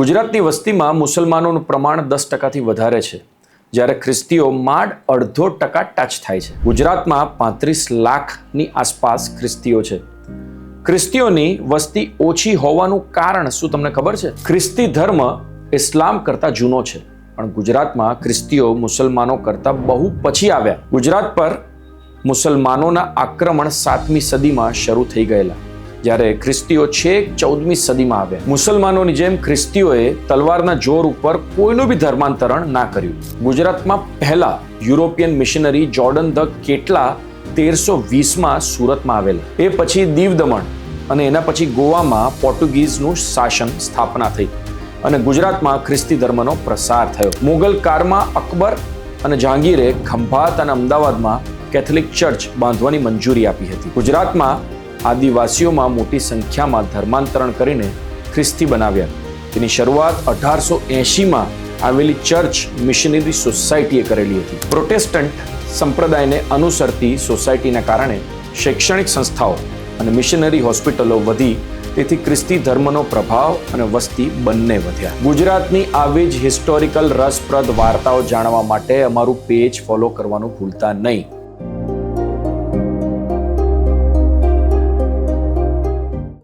ગુજરાતની વસ્તીમાં મુસલમાનોનું પ્રમાણ 10%થી વધારે છે, જ્યારે ખ્રિસ્તીઓ માંડ 0.5% ટચ થાય છે. ગુજરાતમાં 35 લાખની આસપાસ ખ્રિસ્તીઓ છે. ખ્રિસ્તીઓની વસ્તી ઓછી હોવાનું કારણ શું તમને ખબર છે? ખ્રિસ્તી ધર્મ ઇસ્લામ કરતા જૂનો છે, પણ ગુજરાતમાં ખ્રિસ્તીઓ મુસલમાનો કરતા બહુ પછી આવ્યા. ગુજરાત પર મુસલમાનોના આક્રમણ 7મી સદીમાં શરૂ થઈ ગયેલા, જ્યારે ખ્રિસ્તીઓ છેક 14મી સદીમાં આવ્યા. મુસલમાનોની જેમ ખ્રિસ્તીઓએ તલવારના જોર ઉપર કોઈનું બી ધર્માંતરણ ના કર્યું. ગુજરાતમાં પહેલા યુરોપિયન મિશનરી જોર્ડન ધ કેટલા 1320માં સુરતમાં આવેલા. એ પછી દીવ દમણ અને એના પછી ગોવામાં પોર્ટુગીઝનું શાસન સ્થાપના થઈ અને ગુજરાતમાં ખ્રિસ્તી ધર્મનો પ્રસાર થયો. મુગલ કાળમાં અકબર અને જહાંગીરે ખંભાત અને અમદાવાદમાં કેથોલિક ચર્ચ બાંધવાની મંજૂરી આપી હતી. ગુજરાતમાં આદિવાસીઓમાં મોટી સંખ્યામાં ધર્માંતરણ કરીને ખ્રિસ્તી બનાવ્યા. તેની શરૂઆત 1880માં આવેલી ચર્ચ મિશનરી સોસાયટીએ કરેલી હતી. પ્રોટેસ્ટન્ટ સંપ્રદાયને અનુસરતી સોસાયટીના કારણે શૈક્ષણિક સંસ્થાઓ અને મિશનરી હોસ્પિટલો વધી, તેથી ખ્રિસ્તી ધર્મનો પ્રભાવ અને વસ્તી બંને વધ્યા. ગુજરાતની આવી જ હિસ્ટોરિકલ રસપ્રદ વાર્તાઓ જાણવા માટે અમારું પેજ ફોલો કરવાનું ભૂલતા નહીં.